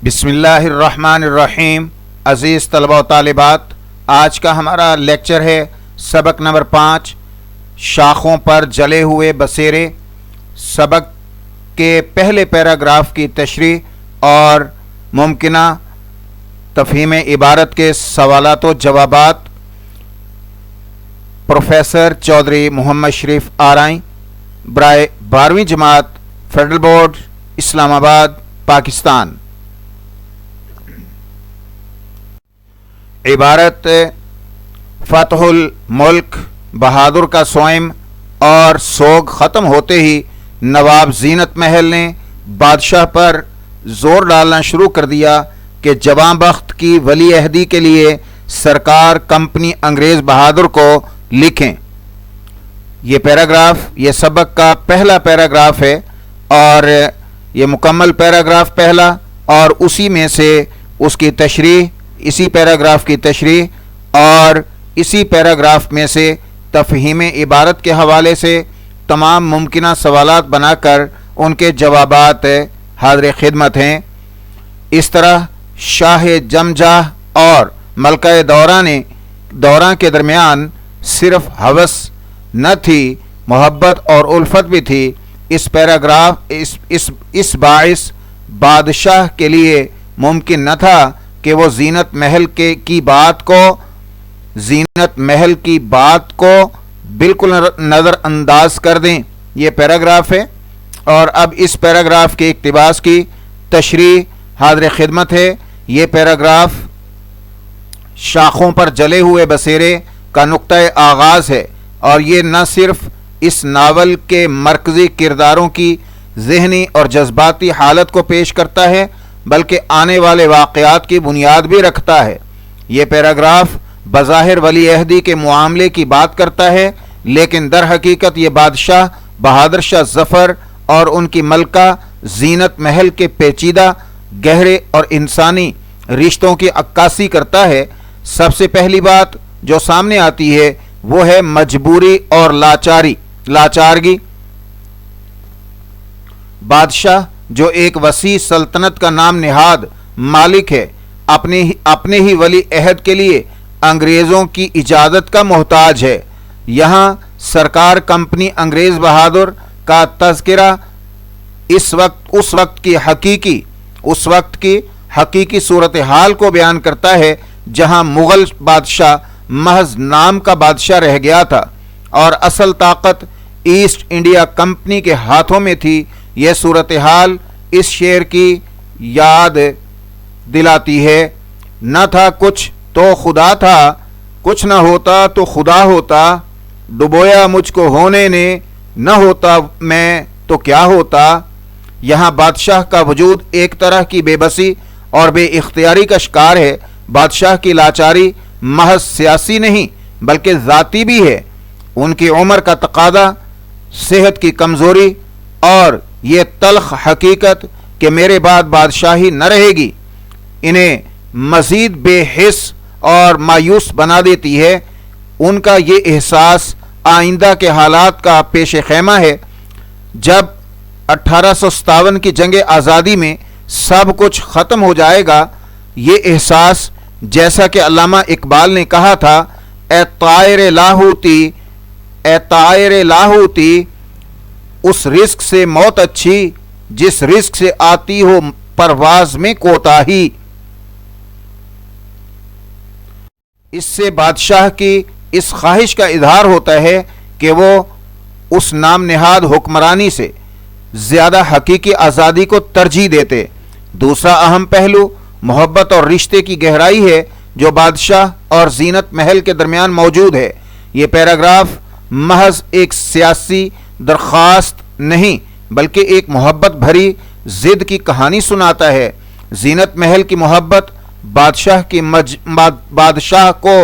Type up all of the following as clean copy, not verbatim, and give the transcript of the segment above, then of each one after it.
بسم اللہ الرحمن الرحیم۔ عزیز طلبہ و طالبات، آج کا ہمارا لیکچر ہے سبق نمبر 5، شاخوں پر جلے ہوئے بسیرے۔ سبق کے پہلے پیراگراف کی تشریح اور ممکنہ تفہیم عبارت کے سوالات و جوابات پروفیسر چودھری محمد شریف آرائیں، برائے 12ویں جماعت، فیڈرل بورڈ، اسلام آباد، پاکستان۔ عبارت: فتح الملک بہادر کا سوئم اور سوگ ختم ہوتے ہی نواب زینت محل نے بادشاہ پر زور ڈالنا شروع کر دیا کہ جواں بخت کی ولی عہدی کے لیے سرکار کمپنی انگریز بہادر کو لکھیں۔ یہ پیراگراف یہ سبق کا پہلا پیراگراف ہے اور یہ مکمل پیراگراف پہلا، اور اسی میں سے اس کی تشریح، اسی پیراگراف کی تشریح اور اسی پیراگراف میں سے تفہیم عبارت کے حوالے سے تمام ممکنہ سوالات بنا کر ان کے جوابات حاضر خدمت ہیں۔ اس طرح شاہ جمجاہ اور ملکہ دوراں کے درمیان صرف ہوس نہ تھی، محبت اور الفت بھی تھی۔ اس پیراگراف اس باعث بادشاہ کے لیے ممکن نہ تھا کہ وہ زینت محل کی بات کو بالکل نظر انداز کر دیں۔ یہ پیراگراف ہے اور اب اس پیراگراف کے اقتباس کی تشریح حاضر خدمت ہے۔ یہ پیراگراف شاخوں پر جلے ہوئے بسیرے کا نقطۂ آغاز ہے، اور یہ نہ صرف اس ناول کے مرکزی کرداروں کی ذہنی اور جذباتی حالت کو پیش کرتا ہے بلکہ آنے والے واقعات کی بنیاد بھی رکھتا ہے۔ یہ پیراگراف بظاہر ولی عہدی کے معاملے کی بات کرتا ہے، لیکن در حقیقت یہ بادشاہ بہادر شاہ ظفر اور ان کی ملکہ زینت محل کے پیچیدہ، گہرے اور انسانی رشتوں کی عکاسی کرتا ہے۔ سب سے پہلی بات جو سامنے آتی ہے وہ ہے مجبوری اور لاچارگی۔ بادشاہ جو ایک وسیع سلطنت کا نام نہاد مالک ہے، اپنے ہی ولی عہد کے لیے انگریزوں کی اجازت کا محتاج ہے۔ یہاں سرکار کمپنی انگریز بہادر کا تذکرہ اس وقت کی حقیقی صورتحال کو بیان کرتا ہے، جہاں مغل بادشاہ محض نام کا بادشاہ رہ گیا تھا اور اصل طاقت ایسٹ انڈیا کمپنی کے ہاتھوں میں تھی۔ یہ صورتحال اس شعر کی یاد دلاتی ہے: نہ تھا کچھ تو خدا تھا، کچھ نہ ہوتا تو خدا ہوتا، ڈبویا مجھ کو ہونے نے، نہ ہوتا میں تو کیا ہوتا۔ یہاں بادشاہ کا وجود ایک طرح کی بے بسی اور بے اختیاری کا شکار ہے۔ بادشاہ کی لاچاری محض سیاسی نہیں بلکہ ذاتی بھی ہے۔ ان کی عمر کا تقاضا، صحت کی کمزوری اور یہ تلخ حقیقت کہ میرے بعد بادشاہی نہ رہے گی، انہیں مزید بے حس اور مایوس بنا دیتی ہے۔ ان کا یہ احساس آئندہ کے حالات کا پیش خیمہ ہے۔ جب 1857 کی جنگ آزادی میں سب کچھ ختم ہو جائے گا، یہ احساس، جیسا کہ علامہ اقبال نے کہا تھا: اے طائر لاہوتی، اس رزق سے موت اچھی جس رزق سے آتی ہو پرواز میں کوتاہی۔ اس سے بادشاہ کی اس خواہش کا اظہار ہوتا ہے کہ وہ اس نام نہاد حکمرانی سے زیادہ حقیقی آزادی کو ترجیح دیتے۔ دوسرا اہم پہلو محبت اور رشتے کی گہرائی ہے جو بادشاہ اور زینت محل کے درمیان موجود ہے۔ یہ پیراگراف محض ایک سیاسی درخواست نہیں بلکہ ایک محبت بھری ضد کی کہانی سناتا ہے۔ زینت محل کی محبت بادشاہ کو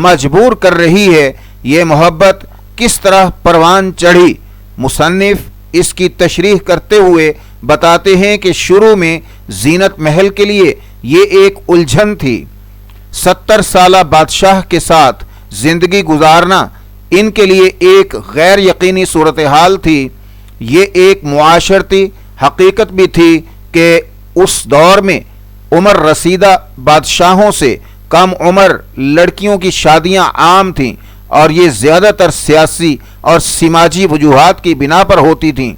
مجبور کر رہی ہے۔ یہ محبت کس طرح پروان چڑھی؟ مصنف اس کی تشریح کرتے ہوئے بتاتے ہیں کہ شروع میں زینت محل کے لیے یہ ایک الجھن تھی۔ 70 سالہ بادشاہ کے ساتھ زندگی گزارنا ان کے لیے ایک غیر یقینی صورتحال تھی۔ یہ ایک معاشرتی حقیقت بھی تھی کہ اس دور میں عمر رسیدہ بادشاہوں سے کم عمر لڑکیوں کی شادیاں عام تھیں اور یہ زیادہ تر سیاسی اور سماجی وجوہات کی بنا پر ہوتی تھیں۔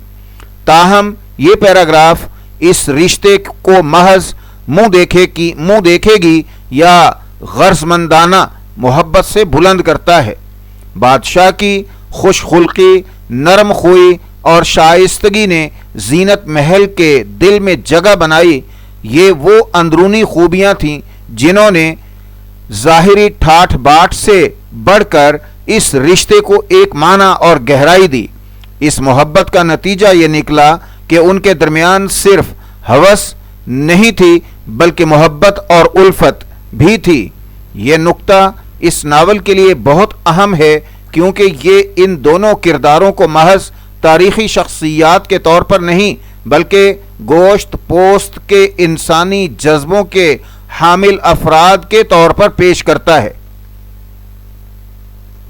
تاہم یہ پیراگراف اس رشتے کو محض منہ دیکھے گی یا غرض مندانہ محبت سے بلند کرتا ہے۔ بادشاہ کی خوش خلقی، نرم خوئی اور شائستگی نے زینت محل کے دل میں جگہ بنائی۔ یہ وہ اندرونی خوبیاں تھیں جنہوں نے ظاہری ٹھاٹھ باٹ سے بڑھ کر اس رشتے کو ایک معنی اور گہرائی دی۔ اس محبت کا نتیجہ یہ نکلا کہ ان کے درمیان صرف ہوس نہیں تھی بلکہ محبت اور الفت بھی تھی۔ یہ نقطہ اس ناول کے لیے بہت اہم ہے کیونکہ یہ ان دونوں کرداروں کو محض تاریخی شخصیات کے طور پر نہیں بلکہ گوشت پوست کے انسانی جذبوں کے حامل افراد کے طور پر پیش کرتا ہے۔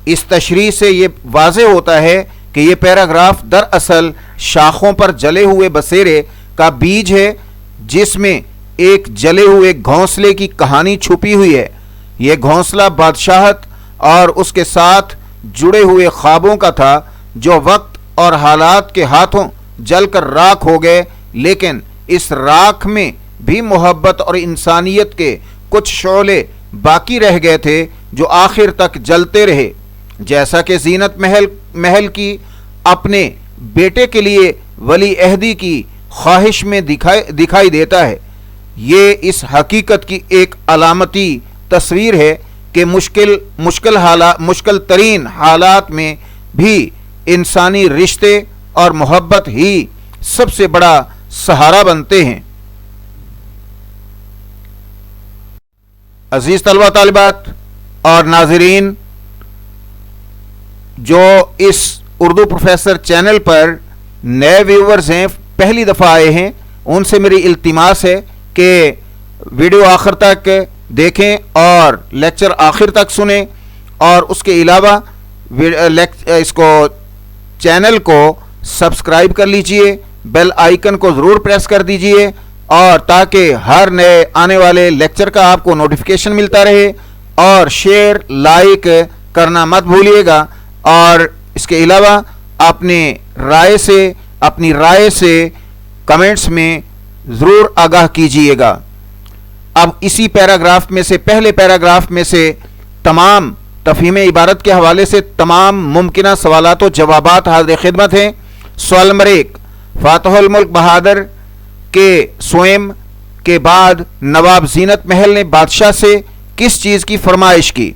اس تشریح سے یہ واضح ہوتا ہے کہ یہ پیراگراف دراصل شاخوں پر جلے ہوئے بسیرے کا بیج ہے جس میں ایک جلے ہوئے گھونسلے کی کہانی چھپی ہوئی ہے۔ یہ گھونسلہ بادشاہت اور اس کے ساتھ جڑے ہوئے خوابوں کا تھا جو وقت اور حالات کے ہاتھوں جل کر راکھ ہو گئے، لیکن اس راکھ میں بھی محبت اور انسانیت کے کچھ شعلے باقی رہ گئے تھے جو آخر تک جلتے رہے، جیسا کہ زینت محل کی اپنے بیٹے کے لیے ولی عہدی کی خواہش میں دکھائی دیتا ہے۔ یہ اس حقیقت کی ایک علامتی تصویر ہے کہ مشکل ترین حالات میں بھی انسانی رشتے اور محبت ہی سب سے بڑا سہارا بنتے ہیں۔ عزیز طلبہ طالبات اور ناظرین جو اس اردو پروفیسر چینل پر نئے ویورز ہیں، پہلی دفعہ آئے ہیں، ان سے میری التماس ہے کہ ویڈیو آخر تک دیکھیں اور لیکچر آخر تک سنیں، اور اس کے علاوہ اس کو چینل کو سبسکرائب کر لیجئے، بیل آئیکن کو ضرور پریس کر دیجئے، اور تاکہ ہر نئے آنے والے لیکچر کا آپ کو نوٹیفیکیشن ملتا رہے، اور شیئر لائک کرنا مت بھولیے گا، اور اس کے علاوہ اپنی رائے سے کمنٹس میں ضرور آگاہ کیجئے گا۔ اب اسی پیراگراف میں سے پہلے پیراگراف میں سے تمام تفہیم عبارت کے حوالے سے تمام ممکنہ سوالات و جوابات حاضر خدمت ہیں۔ سوال نمبر 1، فاتح الملک بہادر کے سوئم کے بعد نواب زینت محل نے بادشاہ سے کس چیز کی فرمائش کی؟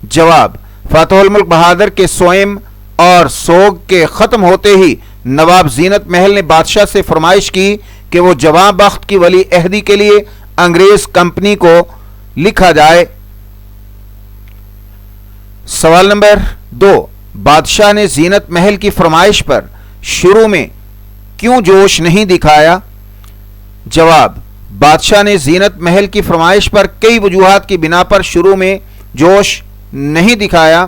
جواب، فاتح الملک بہادر کے سوئم اور سوگ کے ختم ہوتے ہی نواب زینت محل نے بادشاہ سے فرمائش کی کہ وہ جواں بخت کی ولی عہدی کے لیے انگریز کمپنی کو لکھا جائے۔ سوال نمبر 2، بادشاہ نے زینت محل کی فرمائش پر شروع میں کیوں جوش نہیں دکھایا؟ جواب، بادشاہ نے زینت محل کی فرمائش پر کئی وجوہات کی بنا پر شروع میں جوش نہیں دکھایا۔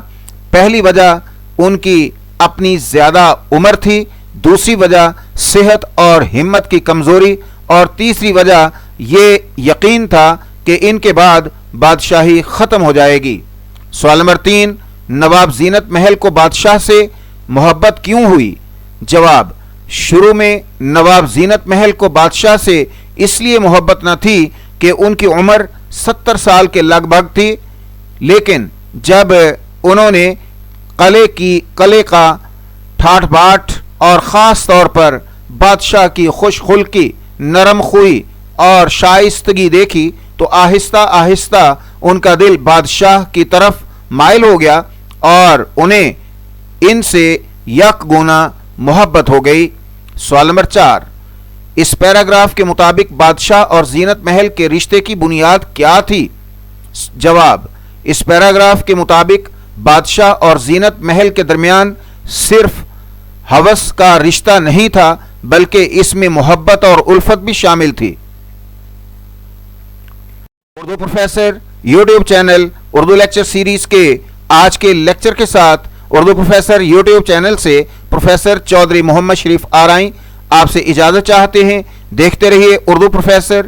پہلی وجہ ان کی اپنی زیادہ عمر تھی، دوسری وجہ صحت اور ہمت کی کمزوری، اور تیسری وجہ یہ یقین تھا کہ ان کے بعد بادشاہی ختم ہو جائے گی۔ سوال نمبر 3، نواب زینت محل کو بادشاہ سے محبت کیوں ہوئی؟ جواب، شروع میں نواب زینت محل کو بادشاہ سے اس لیے محبت نہ تھی کہ ان کی عمر 70 سال کے لگ بھگ تھی، لیکن جب انہوں نے قلعے کا ٹھاٹھ باٹھ اور خاص طور پر بادشاہ کی خوش خلقی، نرم خوئی اور شائستگی دیکھی تو آہستہ آہستہ ان کا دل بادشاہ کی طرف مائل ہو گیا اور انہیں ان سے یک گنا محبت ہو گئی۔ سوال نمبر 4، اس پیراگراف کے مطابق بادشاہ اور زینت محل کے رشتے کی بنیاد کیا تھی؟ جواب، اس پیراگراف کے مطابق بادشاہ اور زینت محل کے درمیان صرف ہوس کا رشتہ نہیں تھا بلکہ اس میں محبت اور الفت بھی شامل تھی۔ Urdu professor YouTube channel Urdu lecture series کے آج کے لیکچر کے ساتھ اردو پروفیسر یوٹیوب چینل سے پروفیسر چودھری محمد شریف آرائیں آپ سے اجازت چاہتے ہیں۔ دیکھتے رہیے اردو پروفیسر